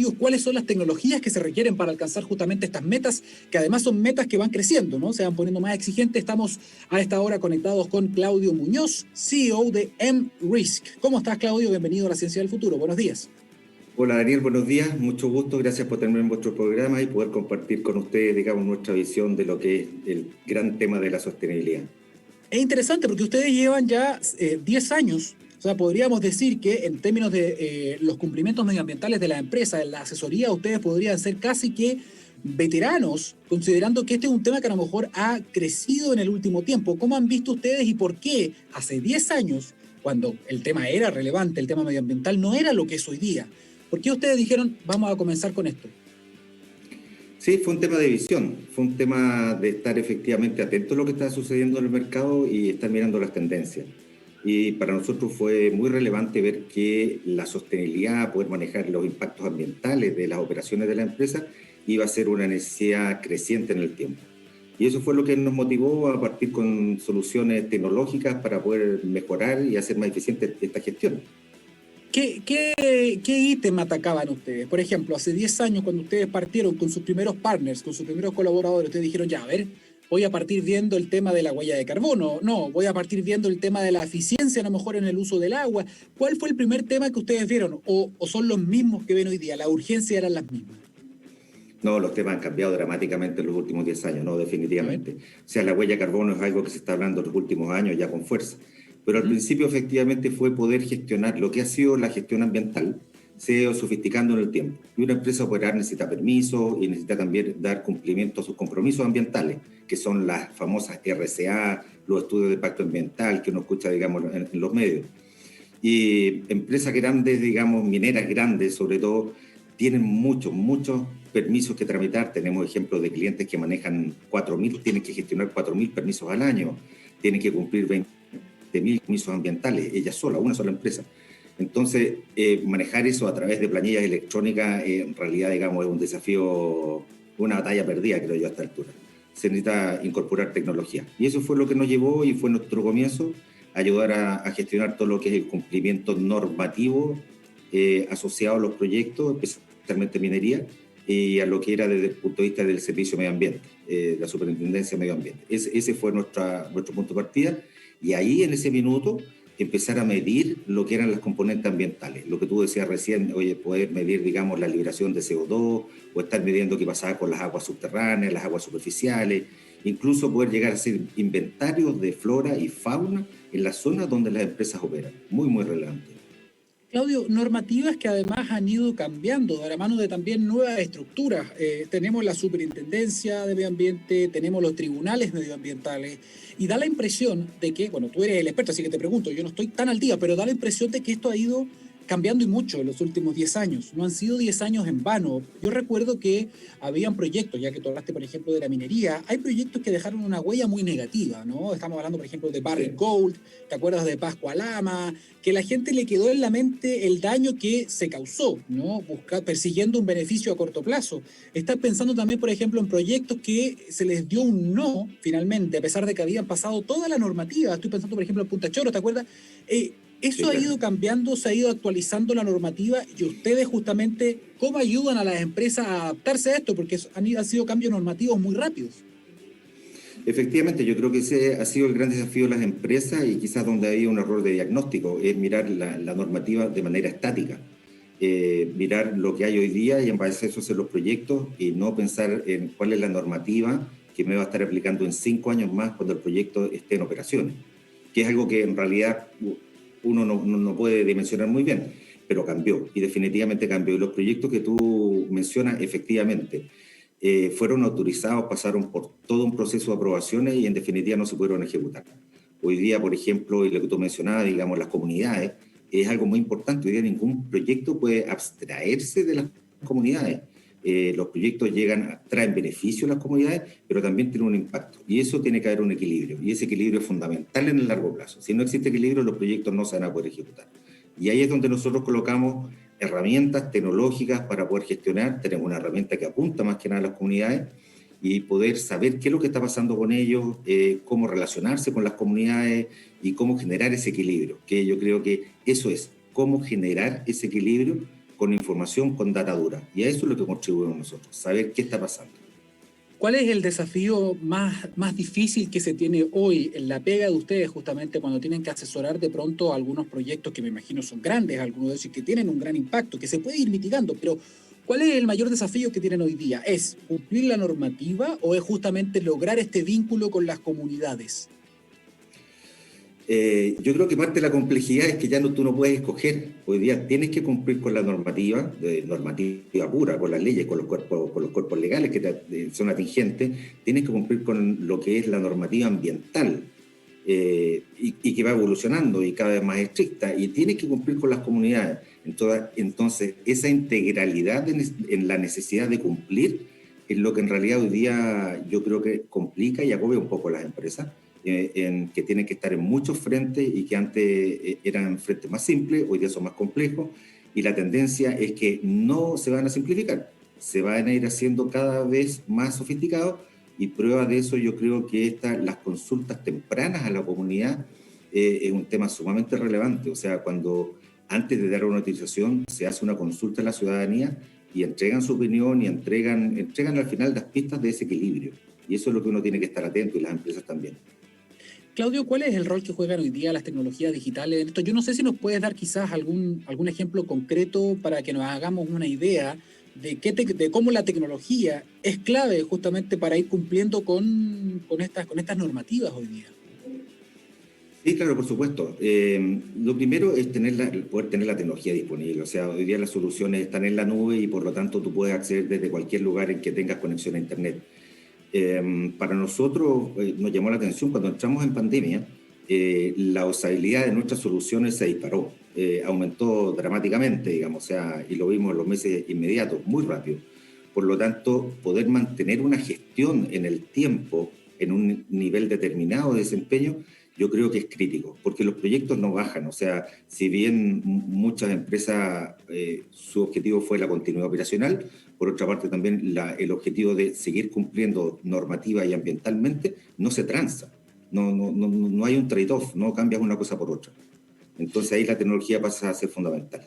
desafíos, cuáles son las tecnologías que se requieren para alcanzar justamente estas metas, que además son metas que van creciendo, ¿no? Se van poniendo más exigentes. Estamos a esta hora conectados con Claudio Muñoz, CEO de M-Risk. ¿Cómo estás, Claudio? Bienvenido a la Ciencia del Futuro. Buenos días. Hola Daniel, buenos días, mucho gusto, gracias por tenerme en vuestro programa y poder compartir con ustedes, digamos, nuestra visión de lo que es el gran tema de la sostenibilidad. Es interesante porque ustedes llevan ya 10 años, o sea, podríamos decir que en términos de los cumplimientos medioambientales de la empresa, en la asesoría, ustedes podrían ser casi que veteranos, considerando que este es un tema que a lo mejor ha crecido en el último tiempo. ¿Cómo han visto ustedes y por qué hace 10 años, cuando el tema era relevante, el tema medioambiental no era lo que es hoy día? ¿Por qué ustedes dijeron, vamos a comenzar con esto? Sí, fue un tema de visión, fue un tema de estar efectivamente atento a lo que está sucediendo en el mercado y estar mirando las tendencias. Y para nosotros fue muy relevante ver que la sostenibilidad, poder manejar los impactos ambientales de las operaciones de la empresa, iba a ser una necesidad creciente en el tiempo. Y eso fue lo que nos motivó a partir con soluciones tecnológicas para poder mejorar y hacer más eficiente esta gestión. ¿Qué ítem atacaban ustedes? Por ejemplo, hace 10 años cuando ustedes partieron con sus primeros partners, con sus primeros colaboradores, ustedes dijeron, ya, a ver, voy a partir viendo el tema de la huella de carbono, no, voy a partir viendo el tema de la eficiencia a lo mejor en el uso del agua. ¿Cuál fue el primer tema que ustedes vieron? ¿O son los mismos que ven hoy día? ¿La urgencia eran las mismas? No, los temas han cambiado dramáticamente en los últimos 10 años, no, definitivamente. O sea, la huella de carbono es algo que se está hablando en los últimos años ya con fuerza. Pero al principio efectivamente fue poder gestionar lo que ha sido la gestión ambiental, se ha ido sofisticando en el tiempo. Y una empresa operar necesita permiso y necesita también dar cumplimiento a sus compromisos ambientales, que son las famosas RCA, los estudios de impacto ambiental que uno escucha, digamos, en los medios. Y empresas grandes, digamos, mineras grandes sobre todo, tienen muchos permisos que tramitar. Tenemos ejemplos de clientes que manejan 4.000, tienen que gestionar 4.000 permisos al año, tienen que cumplir 20.000 permisos ambientales, ella sola, una sola empresa. Entonces, manejar eso a través de planillas electrónicas, en realidad, digamos, es un desafío, una batalla perdida, creo yo, a esta altura. Se necesita incorporar tecnología. Y eso fue lo que nos llevó y fue nuestro comienzo, ayudar a gestionar todo lo que es el cumplimiento normativo asociado a los proyectos, especialmente minería, y a lo que era desde el punto de vista del servicio medio ambiente, la superintendencia de medio ambiente. Ese fue nuestro punto de partida, y ahí en ese minuto empezar a medir lo que eran las componentes ambientales, lo que tú decías recién, oye, poder medir, digamos, la liberación de CO2, o estar midiendo qué pasaba con las aguas subterráneas, las aguas superficiales, incluso poder llegar a hacer inventarios de flora y fauna en las zonas donde las empresas operan. Muy relevante. Claudio, normativas que además han ido cambiando de la mano de también nuevas estructuras. Tenemos la superintendencia de medio ambiente, tenemos los tribunales medioambientales y da la impresión de que, bueno, tú eres el experto, así que te pregunto, yo no estoy tan al día, pero da la impresión de que esto ha ido cambiando y mucho en los últimos 10 años. No han sido 10 años en vano. Yo recuerdo que habían proyectos, ya que tú hablaste, por ejemplo, de la minería, hay proyectos que dejaron una huella muy negativa, ¿no? Estamos hablando, por ejemplo, de Barrick Gold, ¿te acuerdas de Pascua Lama? Que la gente le quedó en la mente el daño que se causó, ¿no? Persiguiendo un beneficio a corto plazo. Estás pensando también, por ejemplo, en proyectos que se les dio un no, finalmente, a pesar de que habían pasado toda la normativa. Estoy pensando, por ejemplo, en Punta Choro, ¿te acuerdas? Eso ha ido cambiando, se ha ido actualizando la normativa y ustedes justamente, ¿cómo ayudan a las empresas a adaptarse a esto? Porque han sido cambios normativos muy rápidos. Efectivamente, yo creo que ese ha sido el gran desafío de las empresas y quizás donde hay un error de diagnóstico, es mirar la normativa de manera estática, mirar lo que hay hoy día y en base a eso hacer los proyectos y no pensar en cuál es la normativa que me va a estar aplicando en 5 años más cuando el proyecto esté en operaciones, que es algo que en realidad uno no puede dimensionar muy bien, pero cambió y definitivamente cambió. Y los proyectos que tú mencionas, efectivamente, fueron autorizados, pasaron por todo un proceso de aprobaciones y en definitiva no se pudieron ejecutar. Hoy día, por ejemplo, y lo que tú mencionabas, digamos, las comunidades, es algo muy importante. Hoy día ningún proyecto puede abstraerse de las comunidades. Los proyectos traen beneficio a las comunidades, pero también tienen un impacto. Y eso tiene que haber un equilibrio. Y ese equilibrio es fundamental en el largo plazo. Si no existe equilibrio, los proyectos no se van a poder ejecutar. Y ahí es donde nosotros colocamos herramientas tecnológicas para poder gestionar. Tenemos una herramienta que apunta más que nada a las comunidades y poder saber qué es lo que está pasando con ellos, cómo relacionarse con las comunidades y cómo generar ese equilibrio. Que yo creo que eso es, cómo generar ese equilibrio con información, con data dura. Y a eso es lo que contribuimos nosotros, saber qué está pasando. ¿Cuál es el desafío más difícil que se tiene hoy en la pega de ustedes justamente cuando tienen que asesorar de pronto algunos proyectos que me imagino son grandes, algunos de ellos que tienen un gran impacto, que se puede ir mitigando, pero ¿cuál es el mayor desafío que tienen hoy día? ¿Es cumplir la normativa o es justamente lograr este vínculo con las comunidades? Yo creo que parte de la complejidad es que ya tú no puedes escoger. Hoy día tienes que cumplir con la normativa, normativa pura, con las leyes, con los cuerpos legales que son atingentes. Tienes que cumplir con lo que es la normativa ambiental y que va evolucionando y cada vez más estricta. Y tienes que cumplir con las comunidades. Entonces, esa integralidad en la necesidad de cumplir es lo que en realidad hoy día yo creo que complica y agobia un poco a las empresas. En que tienen que estar en muchos frentes y que antes eran frentes más simples, hoy día son más complejos, y la tendencia es que no se van a simplificar, se van a ir haciendo cada vez más sofisticados, y prueba de eso yo creo que las consultas tempranas a la comunidad es un tema sumamente relevante. O sea, cuando antes de dar una notificación se hace una consulta a la ciudadanía y entregan su opinión y entregan al final las pistas de ese equilibrio, y eso es lo que uno tiene que estar atento, y las empresas también. Claudio, ¿cuál es el rol que juegan hoy día las tecnologías digitales en esto? Yo no sé si nos puedes dar quizás algún ejemplo concreto para que nos hagamos una idea de cómo la tecnología es clave justamente para ir cumpliendo con estas normativas hoy día. Sí, claro, por supuesto. Lo primero es poder tener la tecnología disponible. O sea, hoy día las soluciones están en la nube y por lo tanto tú puedes acceder desde cualquier lugar en que tengas conexión a Internet. Para nosotros nos llamó la atención cuando entramos en pandemia, la usabilidad de nuestras soluciones se disparó, aumentó dramáticamente, digamos, o sea, y lo vimos en los meses inmediatos, muy rápido. Por lo tanto, poder mantener una gestión en el tiempo, en un nivel determinado de desempeño, yo creo que es crítico, porque los proyectos no bajan. O sea, si bien muchas empresas, su objetivo fue la continuidad operacional, por otra parte también el objetivo de seguir cumpliendo normativa y ambientalmente, no se transa. No hay un trade-off, no cambias una cosa por otra. Entonces ahí la tecnología pasa a ser fundamental.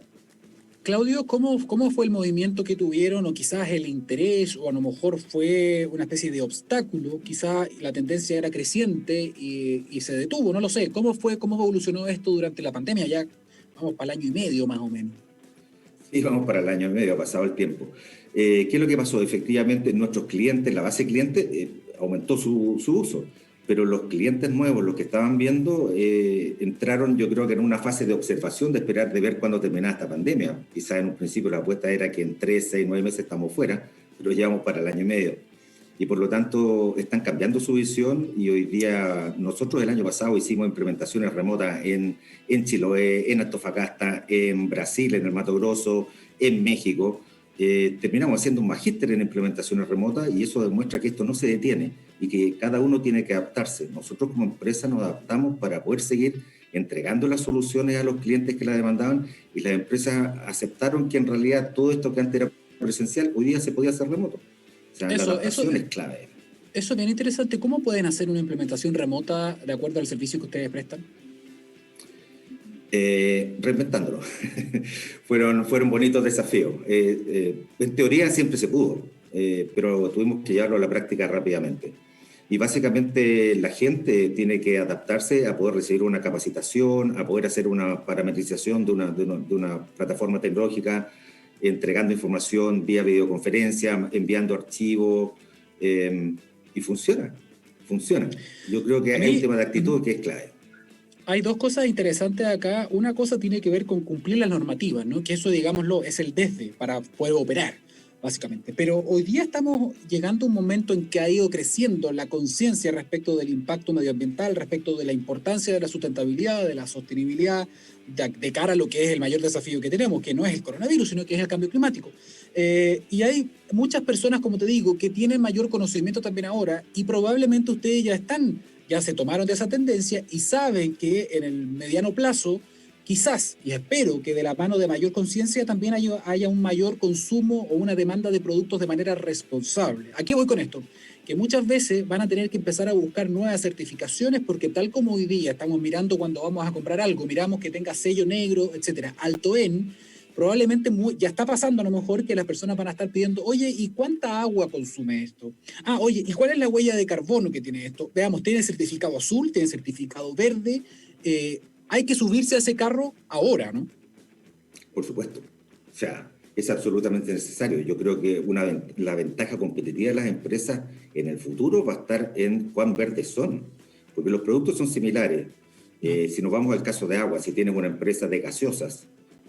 Claudio, ¿cómo fue el movimiento que tuvieron o quizás el interés o a lo mejor fue una especie de obstáculo? Quizás la tendencia era creciente y se detuvo, no lo sé. ¿Cómo evolucionó esto durante la pandemia? Ya vamos para el año y medio más o menos. Sí, vamos para el año y medio, ha pasado el tiempo. ¿Qué es lo que pasó? Efectivamente, nuestros clientes, la base cliente, aumentó su uso, pero los clientes nuevos, los que estaban viendo, entraron, yo creo que en una fase de observación, de esperar, de ver cuándo terminaba esta pandemia. Quizás en un principio la apuesta era que en 3, 6, 9 meses estamos fuera, pero ya vamos para el año y medio. Y por lo tanto están cambiando su visión, y hoy día nosotros el año pasado hicimos implementaciones remotas en Chiloé, en Antofagasta, en Brasil, en el Mato Grosso, en México. Terminamos haciendo un magíster en implementaciones remotas, y eso demuestra que esto no se detiene y que cada uno tiene que adaptarse. Nosotros como empresa nos adaptamos para poder seguir entregando las soluciones a los clientes que la demandaban, y las empresas aceptaron que en realidad todo esto que antes era presencial hoy día se podía hacer remoto. O sea, la adaptación es clave. Eso es bien interesante. ¿Cómo pueden hacer una implementación remota de acuerdo al servicio que ustedes prestan? Reinventándolo. fueron bonitos desafíos. En teoría siempre se pudo, pero tuvimos que llevarlo a la práctica rápidamente. Y básicamente la gente tiene que adaptarse a poder recibir una capacitación, a poder hacer una parametrización de una plataforma tecnológica, entregando información vía videoconferencia, enviando archivos, y funciona. Yo creo que hay un tema de actitud que es clave. Hay dos cosas interesantes acá. Una cosa tiene que ver con cumplir las normativas, ¿no? Que eso, digámoslo, es el desde para poder operar, básicamente. Pero hoy día estamos llegando a un momento en que ha ido creciendo la conciencia respecto del impacto medioambiental, respecto de la importancia de la sustentabilidad, de la sostenibilidad, de cara a lo que es el mayor desafío que tenemos, que no es el coronavirus, sino que es el cambio climático. Y hay muchas personas, como te digo, que tienen mayor conocimiento también ahora, y probablemente ustedes ya se tomaron de esa tendencia y saben que en el mediano plazo, quizás, y espero que de la mano de mayor conciencia también haya un mayor consumo o una demanda de productos de manera responsable. ¿A qué voy con esto? Que muchas veces van a tener que empezar a buscar nuevas certificaciones, porque tal como hoy día estamos mirando cuando vamos a comprar algo, miramos que tenga sello negro, etcétera, alto en, probablemente ya está pasando a lo mejor que las personas van a estar pidiendo, oye, ¿y cuánta agua consume esto? Ah, oye, ¿y cuál es la huella de carbono que tiene esto? Veamos, tiene certificado azul, tiene certificado verde, hay que subirse a ese carro ahora, ¿no? Por supuesto. O sea, es absolutamente necesario. Yo creo que la ventaja competitiva de las empresas en el futuro va a estar en cuán verdes son, porque los productos son similares. Si nos vamos al caso de agua, si tienes una empresa de gaseosas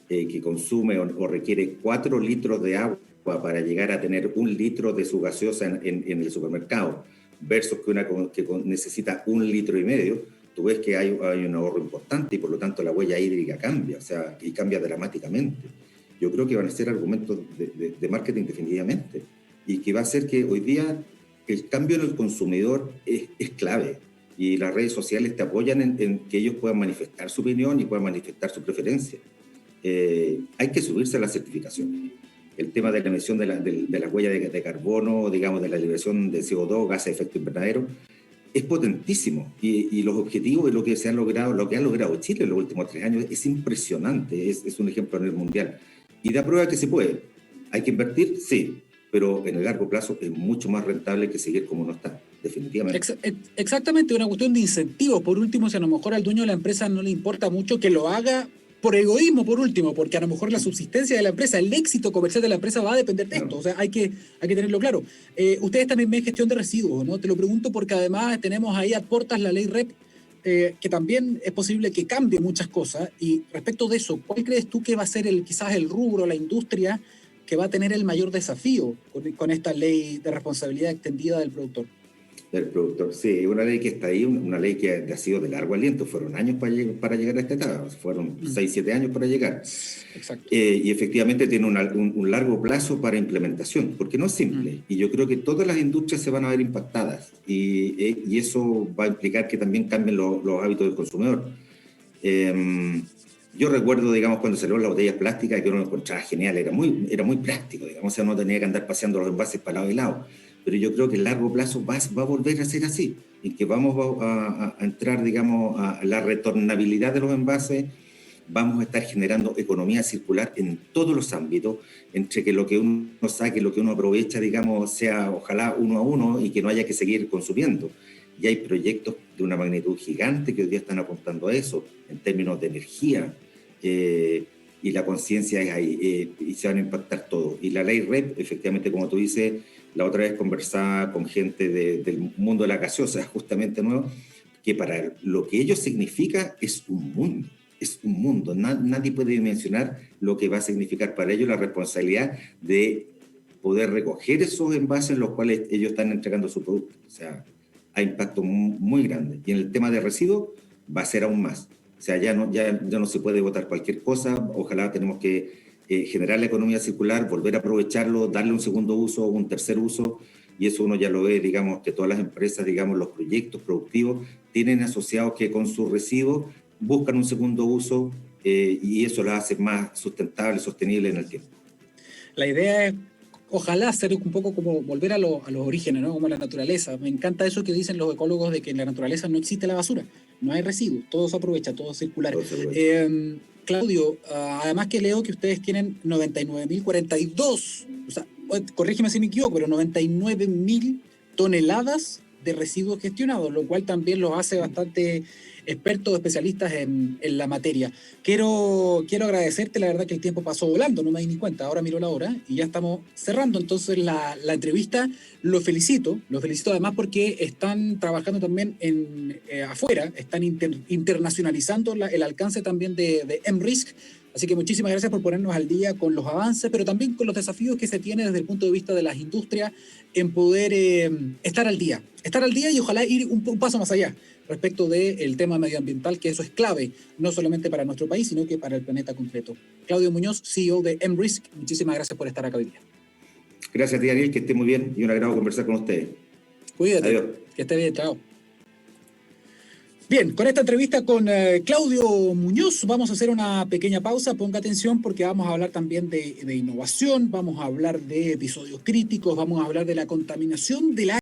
que consume o requiere 4 litros de agua para llegar a tener 1 litro de su gaseosa en el supermercado, versus que una que necesita 1,5 litros, tú ves que hay un ahorro importante y por lo tanto la huella hídrica cambia, o sea, y cambia dramáticamente. Yo creo que van a ser argumentos de marketing definitivamente y que va a hacer que hoy día el cambio en el consumidor es clave y las redes sociales te apoyan en que ellos puedan manifestar su opinión y puedan manifestar su preferencia. Hay que subirse a la certificación. El tema de la emisión de la huella de carbono, digamos, de la liberación de CO2, gases de efecto invernadero, es potentísimo y los objetivos y lo que se han logrado, lo que ha logrado Chile en los últimos 3 años es impresionante, es un ejemplo a nivel mundial y da prueba que se puede. ¿Hay que invertir? Sí, pero en el largo plazo es mucho más rentable que seguir como no está, definitivamente. Exactamente, una cuestión de incentivos. Por último, si a lo mejor al dueño de la empresa no le importa mucho que lo haga por egoísmo, por último, porque a lo mejor la subsistencia de la empresa, el éxito comercial de la empresa va a depender de esto. O sea, hay que tenerlo claro. Ustedes también ven gestión de residuos, ¿no? Te lo pregunto porque además tenemos ahí a puertas la ley REP, que también es posible que cambie muchas cosas. Y respecto de eso, ¿cuál crees tú que va a ser quizás el rubro, la industria que va a tener el mayor desafío con esta ley de responsabilidad extendida del productor? Del productor, sí, una ley que está ahí, una ley que ha sido de largo aliento, fueron años para llegar a esta etapa, fueron 6, 7 años para llegar. Exacto. Y efectivamente tiene un largo plazo para implementación, porque no es simple, y yo creo que todas las industrias se van a ver impactadas, y eso va a implicar que también cambien los hábitos del consumidor. Yo recuerdo, digamos, cuando salieron las botellas plásticas, que uno lo encontraba genial, era muy práctico, digamos, o sea, no tenía que andar paseando los envases para lado y lado. Pero yo creo que en largo plazo va a volver a ser así, y que vamos a entrar, digamos, a la retornabilidad de los envases, vamos a estar generando economía circular en todos los ámbitos, entre que lo que uno saque, lo que uno aprovecha, digamos, sea ojalá 1 a 1 y que no haya que seguir consumiendo. Y hay proyectos de una magnitud gigante que hoy día están apuntando a eso, en términos de energía, y la conciencia es ahí, y se van a impactar todo. Y la ley REP, efectivamente, como tú dices, la otra vez conversaba con gente del mundo de la gaseosa, justamente nuevo, que para lo que ello significa es un mundo. Nadie puede dimensionar lo que va a significar para ellos la responsabilidad de poder recoger esos envases en los cuales ellos están entregando su producto. O sea, hay impacto muy grande. Y en el tema de residuos va a ser aún más. O sea, ya no se puede botar cualquier cosa. Ojalá tenemos que generar la economía circular, volver a aprovecharlo, darle un segundo uso, un tercer uso, y eso uno ya lo ve, digamos, que todas las empresas, digamos, los proyectos productivos tienen asociados que con sus residuos buscan un segundo uso, y eso lo hace más sustentable, sostenible en el tiempo. La idea es, ojalá, ser un poco como volver a los orígenes, ¿no? Como la naturaleza. Me encanta eso que dicen los ecólogos de que en la naturaleza no existe la basura, no hay residuos, todo se aprovecha, todo es circular. Claudio, además que leo que ustedes tienen 99.042, o sea, corrígeme si me equivoco, pero 99.000 toneladas de residuos gestionados, lo cual también los hace bastante expertos, especialistas en la materia. Quiero agradecerte, la verdad que el tiempo pasó volando, no me di ni cuenta, ahora miro la hora y ya estamos cerrando entonces la entrevista. Lo felicito además porque están trabajando también afuera, están internacionalizando el alcance también de MRISC. Así que muchísimas gracias por ponernos al día con los avances, pero también con los desafíos que se tienen desde el punto de vista de las industrias en poder estar al día y ojalá ir un paso más allá respecto del tema medioambiental, que eso es clave, no solamente para nuestro país, sino que para el planeta completo. Claudio Muñoz, CEO de MRISC, muchísimas gracias por estar acá hoy día. Gracias a ti, Ariel, que esté muy bien y un agrado conversar con ustedes. Cuídate. Adiós. Que esté bien, chao. Bien, con esta entrevista con Claudio Muñoz vamos a hacer una pequeña pausa, ponga atención porque vamos a hablar también de innovación, vamos a hablar de episodios críticos, vamos a hablar de la contaminación del aire.